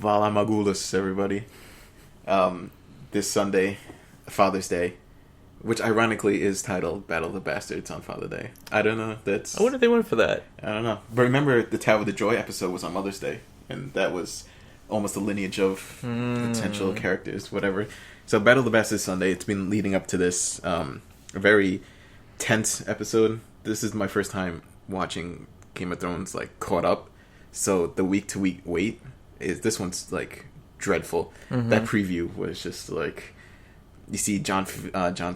Vala Magulus, everybody. This Sunday, Father's Day, which ironically is titled Battle of the Bastards on Father's Day. I don't know. I wonder if they went for that. I don't know. But remember, the Tower of the Joy episode was on Mother's Day, and that was almost a lineage of potential characters, whatever. So Battle of the Bastards Sunday, it's been leading up to this a very tense episode. This is my first time watching Game of Thrones, like, caught up. So the week-to-week wait, this one's, like, dreadful. That preview was just, like, you see Jon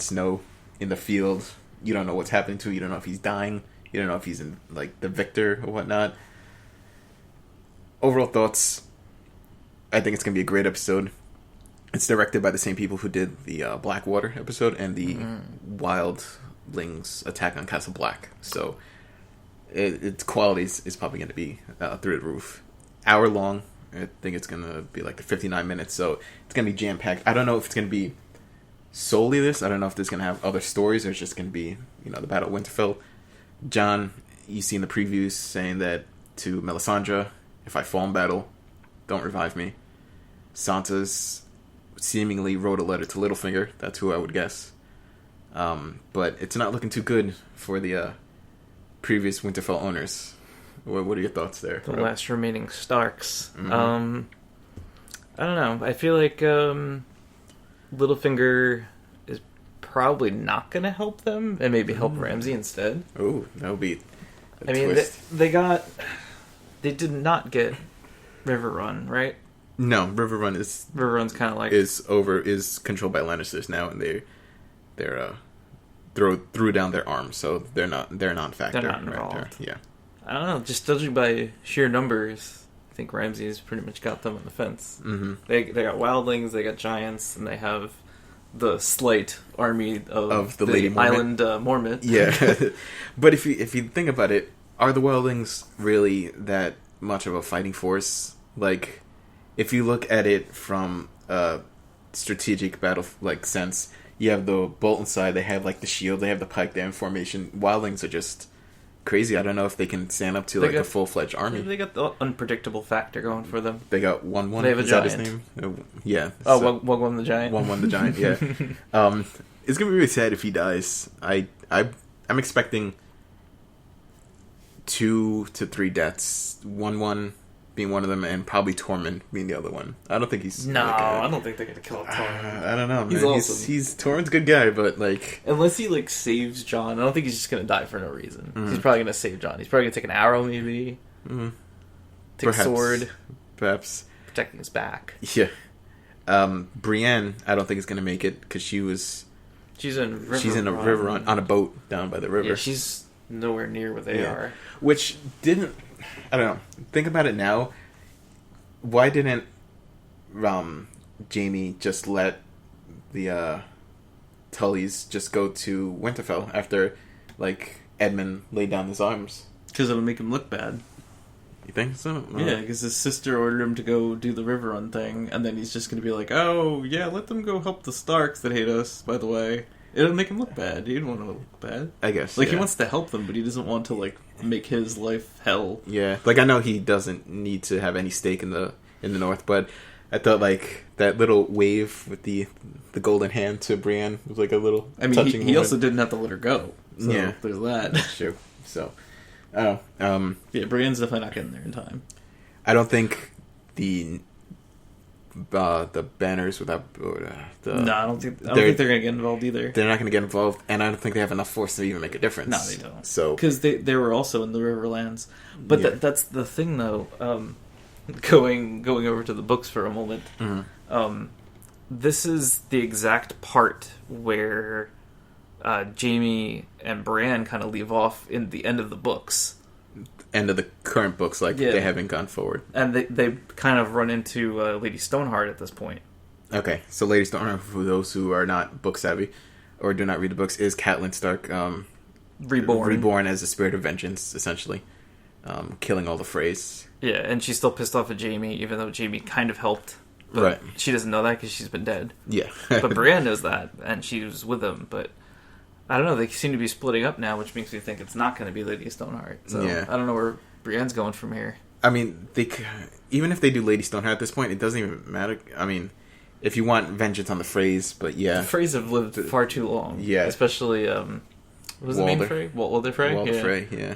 Snow in the field. You don't know what's happening to him. You don't know if he's dying. You don't know if he's in, like, the victor or whatnot. Overall thoughts, I think it's going to be a great episode. It's directed by the same people who did the Blackwater episode and the Wildlings Attack on Castle Black. So its quality is probably going to be through the roof. Hour long. I think it's going to be like 59 minutes. So it's going to be jam-packed. I don't know if it's going to be solely this. I don't know if there's going to have other stories or it's just going to be, the Battle of Winterfell. John, you see in the previews saying that to Melisandre, if I fall in battle, don't revive me. Sansa's seemingly wrote a letter to Littlefinger. That's who I would guess. But it's not looking too good for the previous Winterfell owners. What are your thoughts there? The last remaining Starks. I don't know. I feel like Littlefinger is probably not going to help them, and maybe help Ramsay instead. Oh, that would be a twist. They did not get Riverrun, right? No, Riverrun's kind of like is controlled by Lannisters now, and they're threw down their arms, so they're non-factor. They're not involved. Right there. Yeah. I don't know. Just judging by sheer numbers, I think Ramsay's pretty much got them on the fence. They got wildlings, they got giants, and they have the slight army of the Lady Island Mormont. Yeah, but if you think about it, are the wildlings really that much of a fighting force? Like, if you look at it from a strategic battle sense, you have the Bolton side. They have the shield. They have the pike. They have formation. Wildlings are just crazy. I don't know if they can stand up to a full-fledged army. They got the unpredictable factor going for them. They got 1-1. They have a Is giant. That his name? Yeah. Oh, 1-1 the giant. 1-1 the giant. Yeah. It's gonna be really sad if he dies. I'm expecting 2 to 3 deaths. 1-1 being one of them, and probably Tormund being the other one. I don't think he's... I don't think they're gonna kill Tormund. I don't know, man. He's awesome. He's Tormund's a good guy, but unless he saves Jon, I don't think he's just gonna die for no reason. He's probably gonna save Jon. He's probably gonna take an arrow, maybe. Take a sword. Perhaps. Protecting his back. Yeah. Brienne, I don't think is gonna make it, because she's in a river run on a boat down by the river. Yeah, she's nowhere near where they are. Which didn't... I don't know. Think about it now. Why didn't Jaime just let the Tullys just go to Winterfell after Edmund laid down his arms? Because it'll make him look bad. You think so? Yeah, because his sister ordered him to go do the river run thing, and then he's just going to be like, oh, yeah, let them go help the Starks that hate us, by the way. It'll make him look bad. He didn't want to look bad. I guess. He wants to help them, but he doesn't want to, make his life hell. Yeah. I know he doesn't need to have any stake in the North, but I thought, that little wave with the golden hand to Brienne was, a little touching he also didn't have to let her go. So yeah. There's that. That's true. So, I don't know. Yeah, Brienne's definitely not getting there in time. I don't think the banners without I don't think they're gonna get involved either. They're not gonna get involved, and I don't think they have enough force to even make a difference. No, they don't. So because they were also in the Riverlands, but that's the thing though. Going over to the books for a moment. This is the exact part where Jaime and Bran kind of leave off in the end of the books. End of the current books, they haven't gone forward. And they kind of run into Lady Stoneheart at this point. Okay, so Lady Stoneheart, for those who are not book savvy or do not read the books, is Catelyn Stark reborn as a spirit of vengeance, essentially. Killing all the Freys. Yeah, and she's still pissed off at Jaime, even though Jaime kind of helped. But right. She doesn't know that because she's been dead. Yeah. But Brienne knows that, and she was with him, but... I don't know, they seem to be splitting up now, which makes me think it's not going to be Lady Stoneheart. So I don't know where Brienne's going from here. I mean, even if they do Lady Stoneheart at this point, it doesn't even matter. I mean, if you want vengeance on the Freys, but yeah. The Freys have lived far too long. Yeah. Especially, what was the main Frey? Walder Frey? Walder Frey, yeah.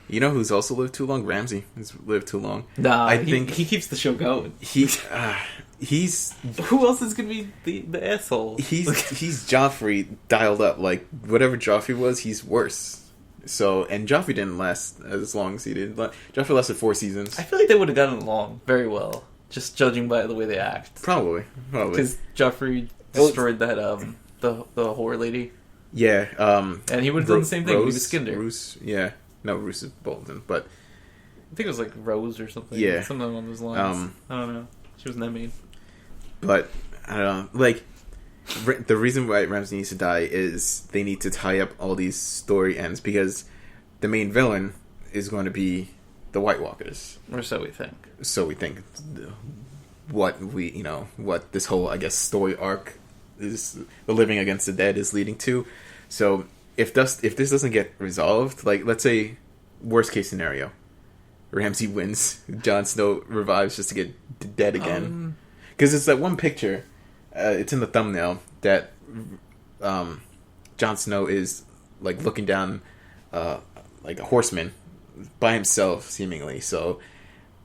You know who's also lived too long? Ramsay has lived too long. Nah, I think he keeps the show going. He's who else is gonna be the asshole? He's Joffrey dialed up. Like whatever Joffrey was, he's worse. So and Joffrey didn't last as long as he did. Joffrey lasted 4 seasons. I feel like they would have gotten along very well, just judging by the way they act. Probably because Joffrey destroyed that the whore lady. Yeah, and he would have done the same thing. He would have skinned her. Roose, yeah. No, Roose is Bolton, but I think it was like Rose or something. Yeah, something along those lines. I don't know. She wasn't that mean. But I don't know. Like the reason why Ramsay needs to die is they need to tie up all these story ends because the main villain is going to be the White Walkers, or so we think. So we think. What this whole story arc is the living against the dead is leading to. So if this doesn't get resolved, like let's say worst case scenario, Ramsay wins, Jon Snow revives just to get dead again. Because it's that one picture, it's in the thumbnail that Jon Snow is like looking down like a horseman by himself seemingly. So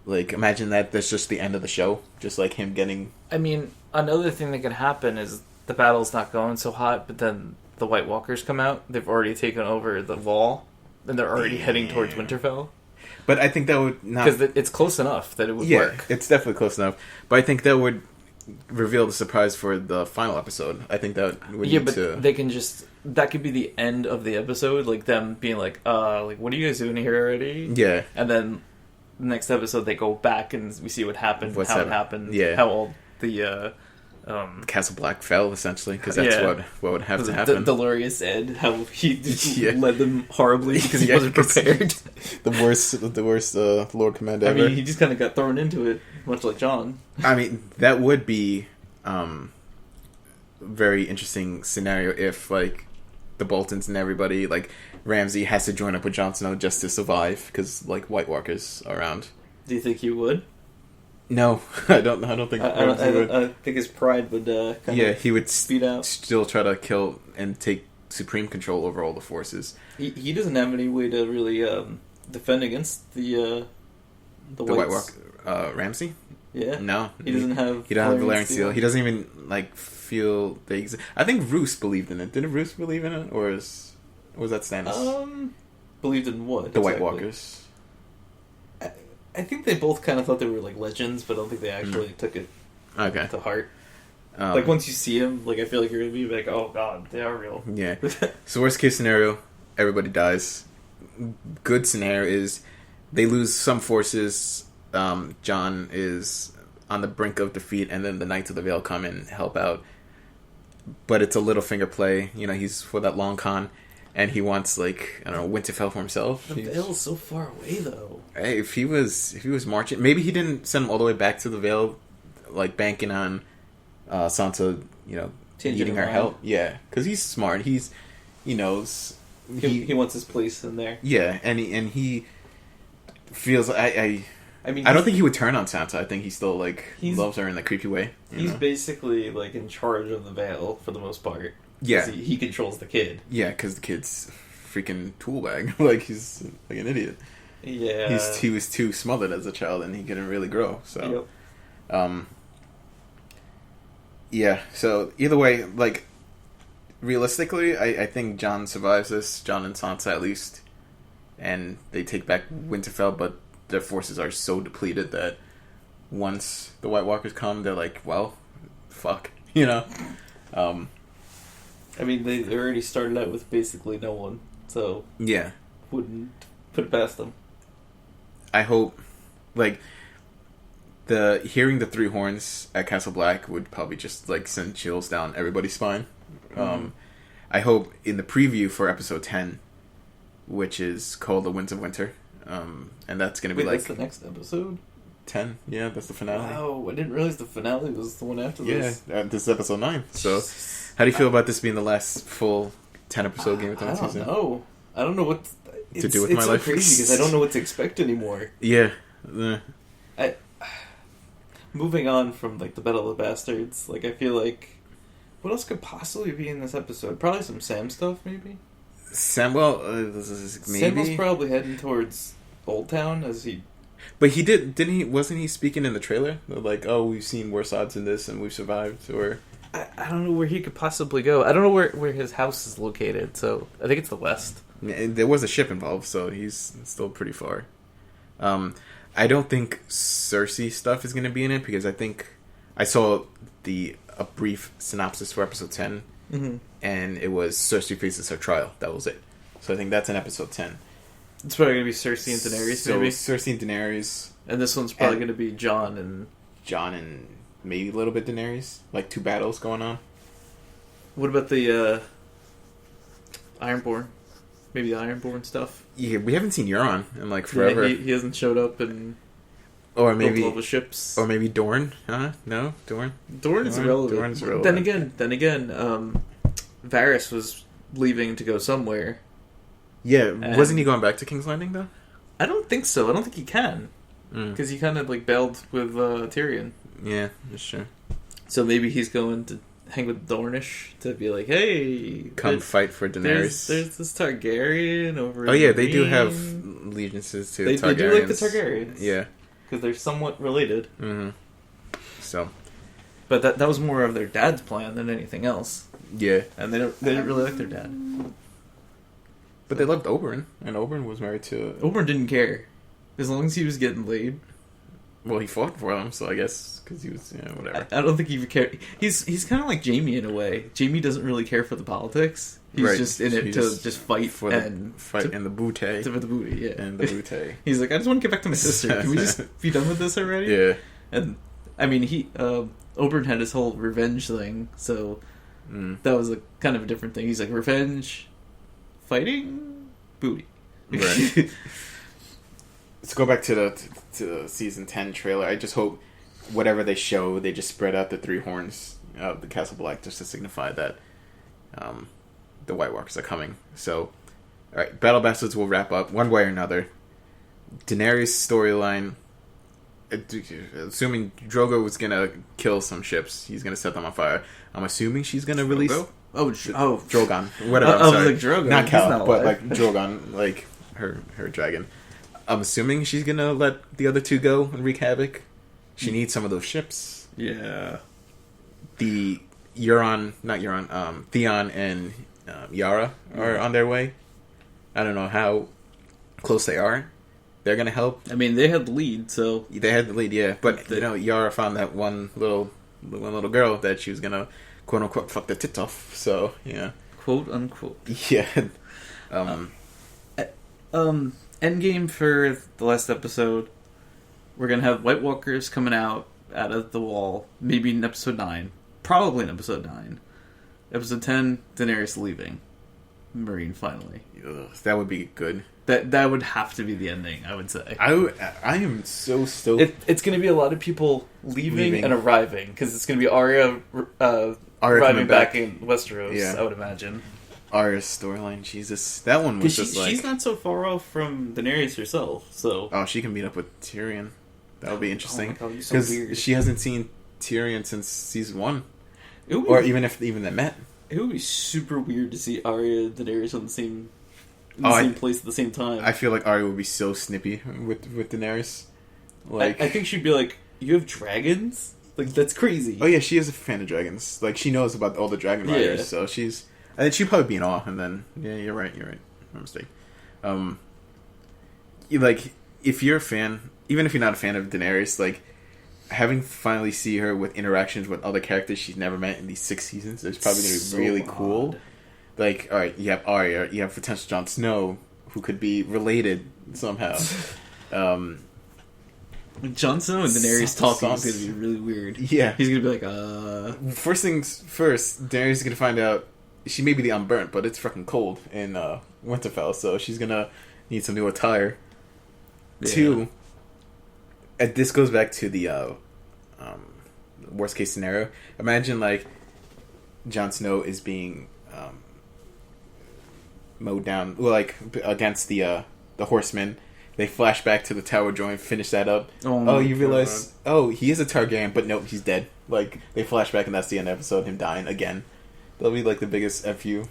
like imagine that's just the end of the show, just like him getting. I mean, another thing that could happen is the battle's not going so hot, but then the White Walkers come out. They've already taken over the wall, and they're already heading towards Winterfell. But I think that would not... Because it's close enough that it would work. It's definitely close enough. But I think that would reveal the surprise for the final episode. I think that would need to... they can just... That could be the end of the episode, like them being like, what are you guys doing here already? Yeah. And then the next episode they go back and we see what happened, it happened, how all the... Castle Black fell, essentially, because that's what would have to happen. Dolores Ed, how he led them horribly because he wasn't prepared. the worst Lord Commander ever. I mean, he just kind of got thrown into it, much like Jon. I mean, that would be very interesting scenario if, like, the Boltons and everybody, like, Ramsay has to join up with Jon Snow just to survive, because, like, White Walkers are around. Do you think he would? No, I don't think. I think his pride would. He would speed out. Still try to kill and take supreme control over all the forces. He doesn't have any way to really defend against the White Walker. Ramsay. Yeah. No, he doesn't have. He doesn't have Valerian Steel. He doesn't even like feel they exist. I think Roose believed in it. Didn't Roose believe in it, or was that Stannis? Believed in what? The White Walkers. I think they both kind of thought they were like legends, but I don't think they actually took it to heart. Like once you see them, like I feel like you're gonna be like, oh god, they are real. Yeah. So worst case scenario, everybody dies. Good scenario is they lose some forces. Jon is on the brink of defeat, and then the Knights of the Vale come and help out. But it's a Littlefinger play. You know, he's for that long con. And he wants, like, I don't know, Winterfell for himself. The Vale's so far away, though. Hey, if he was marching, maybe he didn't send him all the way back to the Vale, like banking on Sansa, needing her help. Yeah, because he's smart. He knows he wants his place in there. Yeah, and he feels. I mean, I don't think he would turn on Sansa. I think he still loves her in that creepy way. He's basically like in charge of the Vale for the most part. Yeah, he controls the kid. Yeah, because the kid's freaking tool bag. Like he's like an idiot. Yeah, he was too smothered as a child, and he couldn't really grow. So, yeah. So either way, like realistically, I think Jon survives this. Jon and Sansa at least, and they take back Winterfell, but their forces are so depleted that once the White Walkers come, they're like, well, fuck, I mean, they already started out with basically no one, so yeah, wouldn't put it past them. I hope, hearing the 3 horns at Castle Black would probably just send chills down everybody's spine. Mm-hmm. I hope in the preview for episode 10, which is called The Winds of Winter, and that's going to be that's the next episode? 10, yeah, that's the finale. Wow, I didn't realize the finale was the one after this. Yeah, this is episode 9, so how do you feel about this being the last full 10-episode Game of Thrones season? I don't know what to do with my life. It's so crazy because I don't know what to expect anymore. Yeah. Moving on from like the Battle of the Bastards, like I feel like what else could possibly be in this episode? Probably some Sam stuff, maybe. Maybe Samuel's probably heading towards Old Town as he. But he didn't he? Wasn't he speaking in the trailer? Like, oh, we've seen worse odds in this, and we've survived. Or I don't know where he could possibly go. I don't know where his house is located. So I think it's the west. Yeah, there was a ship involved, so he's still pretty far. I don't think Cersei stuff is going to be in it because I think I saw a brief synopsis for episode 10, and it was Cersei faces her trial. That was it. So I think that's in episode 10. It's probably going to be Cersei and Daenerys, maybe? Cersei and Daenerys. And this one's probably going to be Jon and maybe a little bit Daenerys. Like 2 battles going on. What about the Ironborn? Maybe the Ironborn stuff? Yeah, we haven't seen Euron in like forever. Yeah, he hasn't showed up in or maybe all the ships. Or maybe Dorne. Huh? No? Dorne? Dorne's irrelevant. Then again, Varys was leaving to go somewhere. Yeah, wasn't he going back to King's Landing though? I don't think so. I don't think he can. Because he kind of like bailed with Tyrion. Yeah, that's true. So maybe he's going to hang with Dornish to be like, hey, come fight for Daenerys. There's this Targaryen over. Oh yeah, they do have allegiances to Targaryens. They do like the Targaryens. Yeah, because they're somewhat related. Mm-hmm. So, but that was more of their dad's plan than anything else. Yeah, and they didn't really like their dad. But they loved Oberyn, and Oberyn was married to. Oberyn didn't care, as long as he was getting laid. Well, he fought for them, so I guess because he was, whatever. I don't think he cared. He's kind of like Jaime in a way. Jaime doesn't really care for the politics. He's just in it to just fight for and the booty. For the booty, yeah. And the booty. He's like, I just want to get back to my sister. Can we just be done with this already? Yeah. And I mean, Oberyn had his whole revenge thing, so that was a kind of a different thing. He's like, revenge, fighting, booty. Right. Let's go back to the season 10 trailer. I just hope whatever they show, they just spread out the 3 horns of the Castle Black just to signify that the White Walkers are coming. So, alright, Battle Bastards will wrap up one way or another. Daenerys' storyline, assuming Drogo was going to kill some ships, he's going to set them on fire. I'm assuming she's going to release... Drogon. Whatever, I was like, Drogon. Not Cal, but like Drogon, like her dragon. I'm assuming she's gonna let the other 2 go and wreak havoc. She needs some of those ships. Yeah. The Theon and Yara are on their way. I don't know how close they are. They're gonna help. I mean, they had the lead, so they had the lead, yeah. But Yara found that one little girl that she was gonna quote unquote fuck the tits off. So yeah, quote unquote. Yeah. Endgame for the last episode. We're gonna have White Walkers coming out of the wall. Maybe in episode 9. Probably in episode 9. Episode 10, Daenerys leaving. Marine finally. Ugh, that would be good. That would have to be the ending, I would say. I am so stoked. It's going to be a lot of people leaving and arriving, because it's going to be Arya arriving back in Westeros, yeah. I would imagine. Arya's storyline, Jesus. That one was just like... She's not so far off from Daenerys herself, so... Oh, she can meet up with Tyrion. That would be interesting. Oh my God, you're so weird. She hasn't seen Tyrion since season 1. Or even if they met. It would be super weird to see Arya and Daenerys on the same place at the same time. I feel like Arya would be so snippy with Daenerys. Like, I think she'd be like, you have dragons? Like, that's crazy. Oh yeah, she is a fan of dragons. Like, she knows about all the dragon riders, so she's... I think she'd probably be in awe, and then... Yeah, you're right. My mistake. Like, if you're a fan... Even if you're not a fan of Daenerys, like, having finally see her with interactions with other characters she's never met in these 6 seasons is probably going to be really cool. Like, alright, you have Arya, you have potential Jon Snow, who could be related somehow. Jon Snow and Daenerys talking is going to be really weird. Yeah. He's going to be like, First things first, Daenerys is going to find out she may be the unburnt, but it's fucking cold in Winterfell, so she's going to need some new attire. Yeah. 2, and this goes back to the worst case scenario. Imagine, like, Jon Snow is being mowed down, like, against the horsemen. They flash back to the Tower Joint, finish that up. Oh, you realize, he is a Targaryen, but nope, he's dead. Like, they flash back and that's the end of the episode, him dying again. That'll be, like, the biggest FU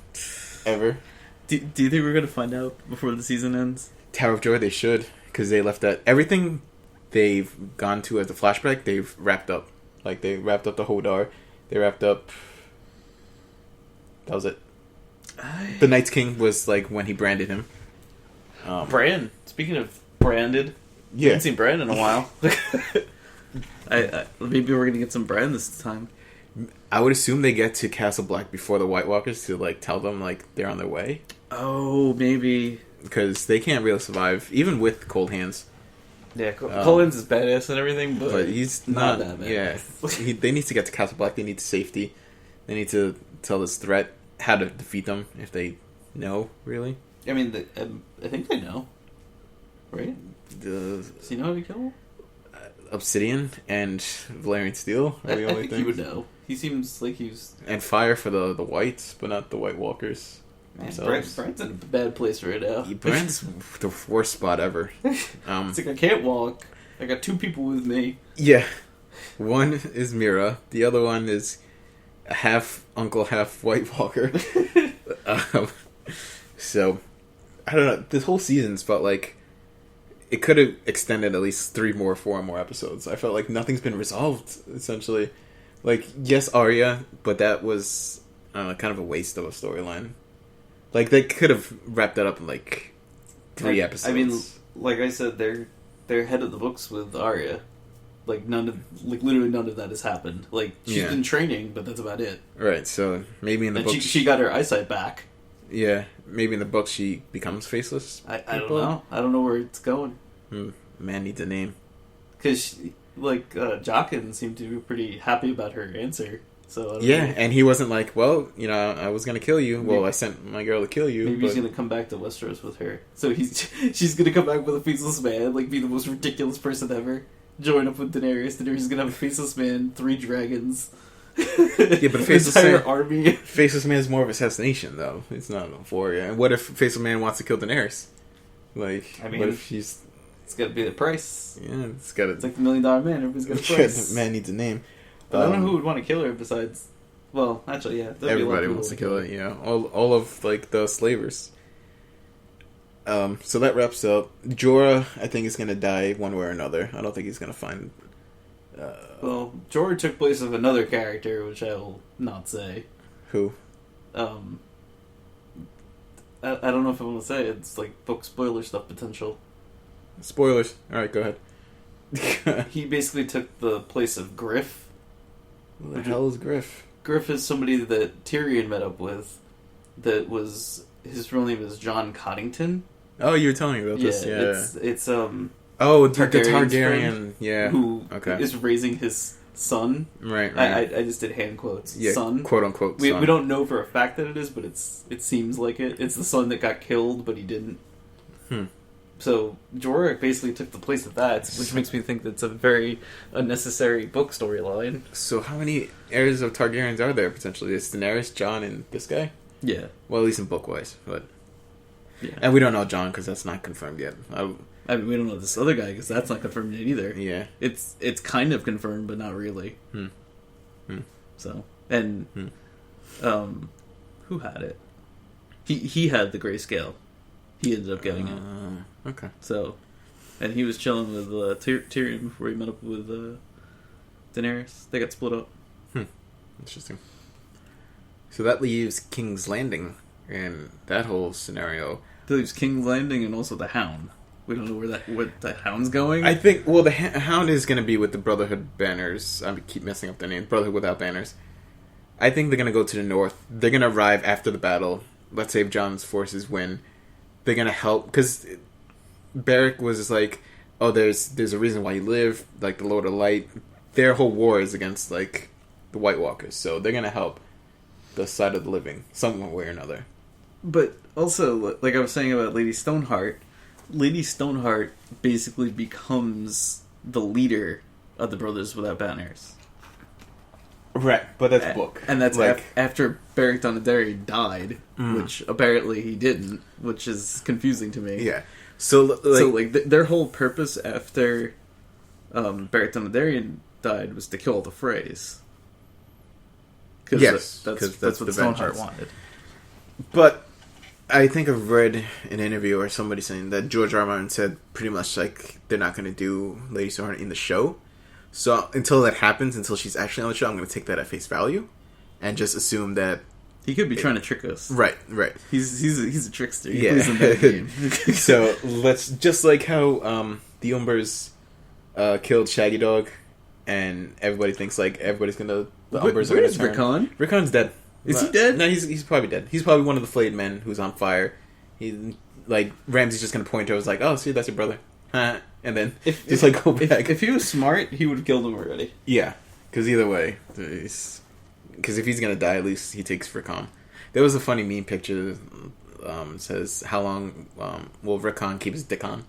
ever. Do you think we're going to find out before the season ends? Tower of Joy, they should, because they left that... Everything they've gone to as a flashback, they've wrapped up. Like, they wrapped up the Hodor. They wrapped up... That was it. The Night's King was, like, when he branded him. Bran. Speaking of branded, yeah. I haven't seen Bran in a while. Maybe we're gonna get some Bran this time. I would assume they get to Castle Black before the White Walkers to like tell them like they're on their way. Oh, maybe because they can't really survive even with cold hands. Yeah, Cold Hands is badass and everything, but he's not that badass. Yeah, they need to get to Castle Black. They need safety. They need to tell this threat how to defeat them if they know really. I mean, I think they know. Right? Does he know how to kill him? Obsidian and Valerian Steel are the only things. He would know. He seems like he's... And fire for the Whites, but not the White Walkers. Man, Brand's in a bad place right now. Brand's the worst spot ever. It's like, I can't walk. I got 2 people with me. Yeah. One is Mira. The other one is a half uncle, half White Walker. So... I don't know. This whole season's felt like it could have extended at least 4 more episodes. I felt like nothing's been resolved, essentially. Like, yes, Arya, but that was kind of a waste of a storyline. Like, they could have wrapped that up in, like, 3 episodes. I mean, like I said, they're head of the books with Arya. Like, literally none of that has happened. Like, she's been training, but that's about it. Right, so maybe in the books... She got her eyesight back. Yeah, maybe in the book she becomes faceless. I don't know. I don't know where it's going. Man needs a name. Because, Jaqen seemed to be pretty happy about her answer. So and he wasn't like, well, I was going to kill you. Well, I sent my girl to kill you. Maybe he's going to come back to Westeros with her. So she's going to come back with a faceless man, like, be the most ridiculous person ever. Join up with Daenerys. Daenerys is going to have a faceless man, 3 dragons... Yeah, but army. Faceless Man is more of assassination, though. It's not a warrior. And what if Faceless Man wants to kill Daenerys? Like, I mean, what if she's... It's got to be the price. Yeah, it's got to... It's like the $1 Million Man. Everybody's got a price. The man needs a name. But I don't know who would want to kill her besides... Well, actually, yeah. Everybody wants to kill her, all of, like, the slavers. So that wraps up. Jorah, I think, is going to die one way or another. I don't think he's going to find... Well, Jorah took place of another character, which I will not say. Who? I don't know if I want to say it. It's like book spoiler stuff potential. Spoilers. Alright, go ahead. He basically took the place of Griff. Who the hell is Griff? Griff is somebody that Tyrion met up with. That was... His real name is John Coddington. Oh, you were telling me about this. Yeah, it's Oh, the Targaryen, who is raising his son. Right. I just did hand quotes. Yeah, son. Quote unquote we, son. We don't know for a fact that it is, but it seems like it. It's the son that got killed, but he didn't. So Jorah basically took the place of that, which makes me think that's a very unnecessary book storyline. So how many heirs of Targaryens are there, potentially? It's Daenerys, Jon, and this guy? Yeah. Well, at least in book-wise, but... Yeah. And we don't know Jon, because that's not confirmed yet. I mean, we don't know this other guy because that's not confirmed yet either. Yeah, it's kind of confirmed, but not really. So and who had it? He had the grayscale. He ended up getting it. Okay. So, and he was chilling with Tyrion before he met up with Daenerys. They got split up. Interesting. So that leaves King's Landing and that whole scenario. That leaves King's Landing and also the Hound. We don't know where the Hound's going. I think, well, the Hound is going to be with the Brotherhood banners. I keep messing up their name. Brotherhood without banners. I think they're going to go to the north. They're going to arrive after the battle. Let's say if Jon's forces win. They're going to help. Because Beric was just like, oh, there's a reason why you live. Like, the Lord of Light. Their whole war is against, like, the White Walkers. So they're going to help the side of the living. Some way or another. But also, like I was saying about Lady Stoneheart... Lady Stoneheart basically becomes the leader of the Brothers Without Banners. Right, but that's book. And that's like, after Beric Dondarrion died, which apparently he didn't, which is confusing to me. Yeah. Their whole purpose after Beric Dondarrion died was to kill the Freys. Yes, that's what Stoneheart wanted. But I think I've read an interview or somebody saying that George R. R. Martin said pretty much like they're not going to do Lady Stoneheart in the show. So until that happens, until she's actually on the show, I'm going to take that at face value and just assume that he could be trying to trick us. Right. He's a trickster. He yeah. plays in that game. So let's just like how the Umbers killed Shaggy Dog, and everybody thinks like everybody's gonna Umbers are gonna turn. Rickon? Rickon's dead. Is he dead? No, he's probably dead. He's probably one of the flayed men who's on fire. He like Ramsay's just gonna point to him, was like, "Oh, see, that's your brother," and then just like go back. If he was smart, he would have killed him already. Yeah, because either way, because if he's gonna die, at least he takes Rickon. There was a funny meme picture. Says, "How long will Rickon keep his dick on?"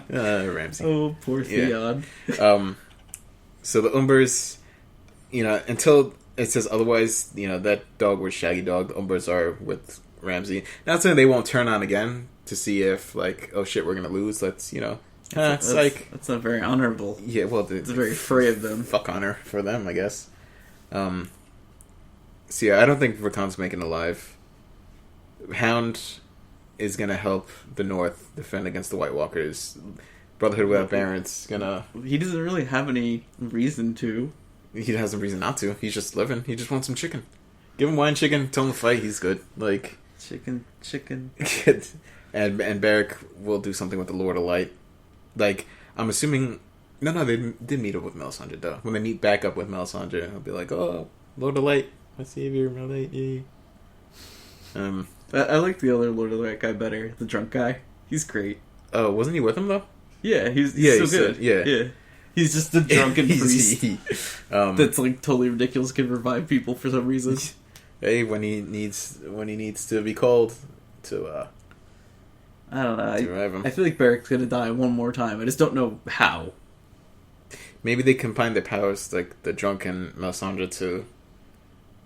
Ramsay. Oh, poor Theon. Yeah. So the Umbers, until it says otherwise, that dog was Shaggy Dog. The Umbers are with Ramsay. Not saying they won't turn on again to see if, like, oh shit, we're gonna lose. Let's, that's not very honorable. Yeah, well, it's very free of them. Fuck honor for them, I guess. So yeah, I don't think Rickon's making alive. Hound is gonna help the North defend against the White Walkers. Brotherhood without Barons gonna. He doesn't really have any reason to. He has a reason not to. He's just living. He just wants some chicken. Give him wine chicken. Tell him to fight. He's good. Like chicken. and Beric will do something with the Lord of Light. Like I'm assuming. No, they did meet up with Melisandre though. When they meet back up with Melisandre, he'll be like, "Oh, Lord of Light, my savior, my lady." I like the other Lord of the Light guy better. The drunk guy. He's great. Oh, wasn't he with him though? Yeah, he's so good. Yeah. He's just a drunken priest that's like totally ridiculous. Can revive people for some reason. Hey, when he needs to be called to. I don't know. To revive him. I feel like Beric's gonna die one more time. I just don't know how. Maybe they combine their powers, like the drunk and Melisandre, to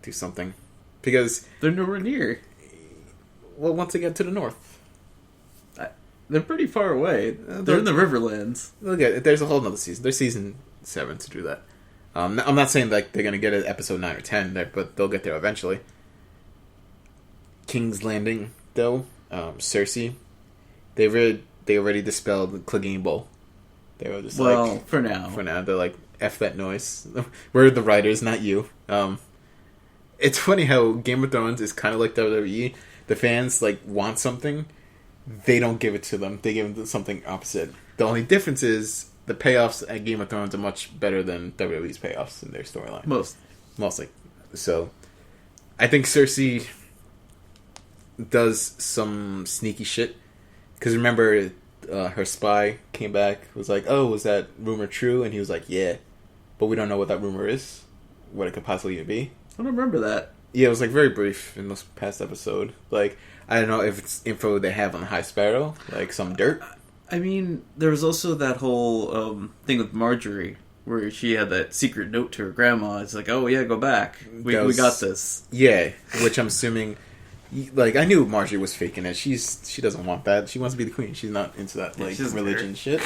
do something, because they're nowhere near. Well, once they get to the north. They're pretty far away. They're in the Riverlands. Okay, there's a whole nother season. There's season 7 to do that. I'm not saying like they're gonna get it episode 9 or 10, but they'll get there eventually. King's Landing, though, Cersei, they already dispelled the Clegane Bowl. They were just for now. For now, they're like, F that noise. We're the writers, not you. It's funny how Game of Thrones is kind of like WWE. The fans like want something. They don't give it to them. They give them something opposite. The only difference is the payoffs at Game of Thrones are much better than WWE's payoffs in their storyline. Mostly. So, I think Cersei does some sneaky shit. Because remember, her spy came back, was like, "Oh, was that rumor true?" And he was like, "Yeah." But we don't know what that rumor is. What it could possibly be. I don't remember that. Yeah, it was like very brief in this past episode. Like, I don't know if it's info they have on the High Sparrow, like some dirt. I mean, there was also that whole thing with Marjorie, where she had that secret note to her grandma. It's like, oh yeah, go back. We got this. Yeah, which I'm assuming. Like, I knew Marjorie was faking it. She doesn't want that. She wants to be the queen. She's not into that religion shit.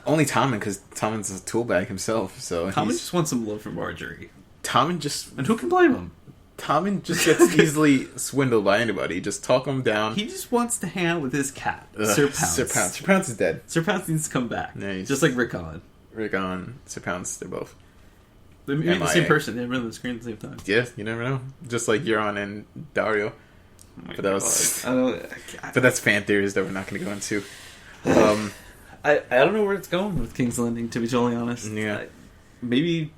Only Tommen, because Tommen's a tool bag himself. So Tommen just wants some love from Marjorie. And who can blame him? Tommen just gets easily swindled by anybody. Just talk him down. He just wants to hang out with his cat, Sir Pounce. Sir Pounce is dead. Sir Pounce needs to come back. Nice. Just like Rickon. Sir Pounce, they're both. They mean the same person. They run the screen at the same time. Yeah, you never know. Just like Euron and Dario. But that was. But that's fan theories that we're not going to go into. I don't know where it's going with King's Landing. To be totally honest, maybe.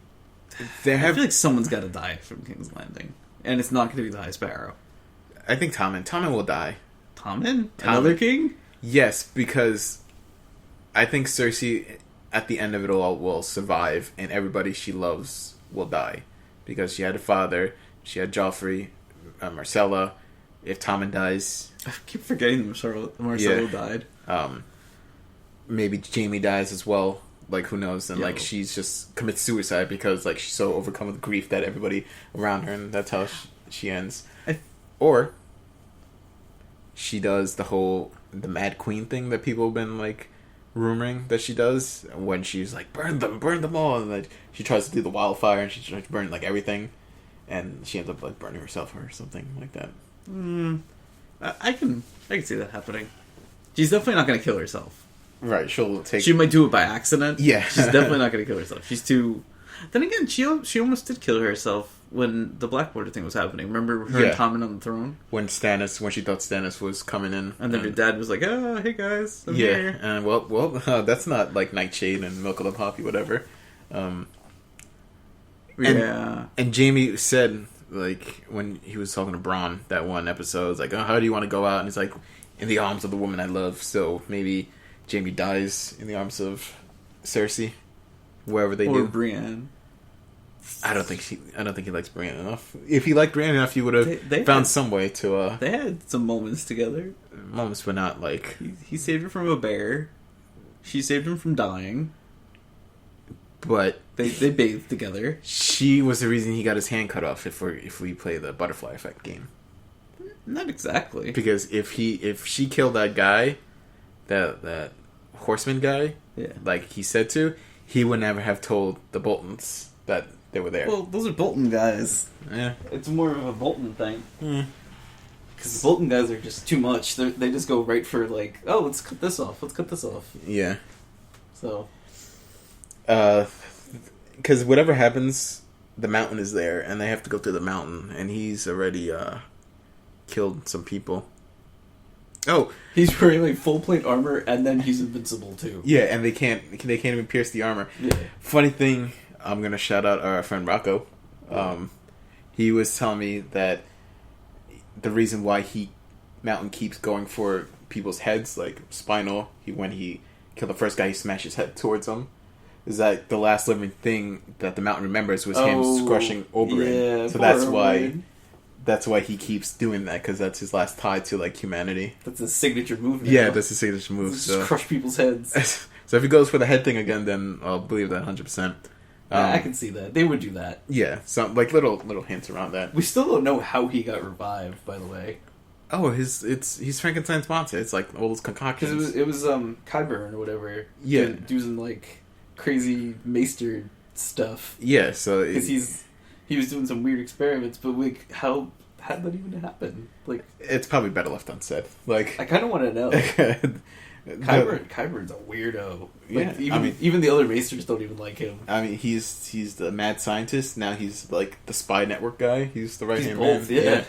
I feel like someone's got to die from King's Landing. And it's not going to be the High Sparrow. I think Tommen. Tommen will die. Tommen? Another king? Yes, because I think Cersei, at the end of it all, will survive, and everybody she loves will die. Because she had a father, she had Joffrey, Marcella. If Tommen dies... I keep forgetting Marcella died. Maybe Jaime dies as well. Like, who knows? And, like, she's just commits suicide because, like, she's so overcome with grief that everybody around her, and that's how she ends. Or she does the Mad Queen thing that people have been like rumoring that she does when she's like burn them all, and like she tries to do the wildfire and she tries to burn like everything, and she ends up like burning herself or something like that. I can see that happening. She's definitely not going to kill herself. Right, She might do it by accident. Yeah. She's definitely not going to kill herself. She's too... Then again, she almost did kill herself when the Blackwater thing was happening. Remember her and Tommen on the throne? When she thought Stannis was coming in. And then her dad was like, oh, hey guys, I'm here. And well, that's not like Nightshade and Milk of the Poppy, whatever. And Jaime said, like, when he was talking to Bronn, that one episode, was like, oh, how do you want to go out? And he's like, in the arms of the woman I love. So maybe Jaime dies in the arms of Cersei, wherever they do. Or Brienne. I don't think he likes Brienne enough. If he liked Brienne enough, he would have found some way to. They had some moments together. Moments, but not like he saved her from a bear. She saved him from dying. But they bathed together. She was the reason he got his hand cut off. If we play the butterfly effect game, not exactly. Because if she killed that guy, that horseman guy, like he said to, he would never have told the Boltons that they were there. Well, those are Bolton guys. Yeah, it's more of a Bolton thing. Because the Bolton guys are just too much. They just go right for like, oh, let's cut this off. Yeah. So. Because whatever happens, the mountain is there, and they have to go through the mountain, and he's already killed some people. Oh, he's wearing like full plate armor, and then he's invincible too. Yeah, and they can't even pierce the armor. Yeah. Funny thing, I'm gonna shout out our friend Rocco. He was telling me that the reason why Mountain keeps going for people's heads, like spinal, when he killed the first guy, he smashed his head towards him. Is that the last living thing that the Mountain remembers was him crushing Oberyn? Yeah, so that's why he keeps doing that, because that's his last tie to like humanity. That's his signature move. Now. Yeah, that's his signature move. Just crush people's heads. So if he goes for the head thing again, then I'll believe that 100%. I can see that. They would do that. Yeah, some like little hints around that. We still don't know how he got revived, by the way. Oh, he's Frankenstein's monster. It's like all those concoctions. Because it was Qyburn or whatever. Yeah, doing like crazy maester stuff. Yeah, so because he was doing some weird experiments, but like how did that even happen? Like it's probably better left unsaid. Like I kind of want to know. Qyburn's a weirdo. Like, yeah, even the other maesters don't even like him. I mean, he's the mad scientist. Now he's like the spy network guy. He's the right hand man. Yeah.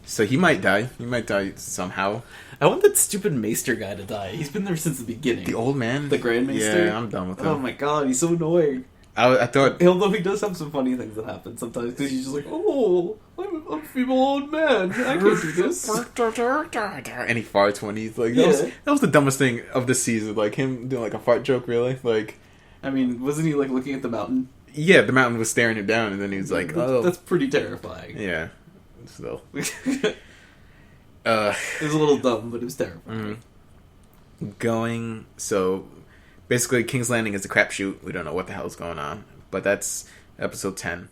So he might die. He might die somehow. I want that stupid Maester guy to die. He's been there since the beginning. The old man? The Grand Maester? Yeah, I'm done with him. Oh my god, he's so annoying. I thought... Although he does have some funny things that happen sometimes, because he's just like, oh, I'm a feeble old man. I can't do this. And he farts when he's like... That was the dumbest thing of the season. Like, him doing like a fart joke, really. Like, I mean, wasn't he like looking at the mountain? Yeah, the mountain was staring him down, and then he was like, oh... That's pretty terrifying. Yeah. Still. It was a little dumb, but it was terrifying. So basically King's Landing is a crapshoot. We don't know what the hell's going on, but that's episode 10.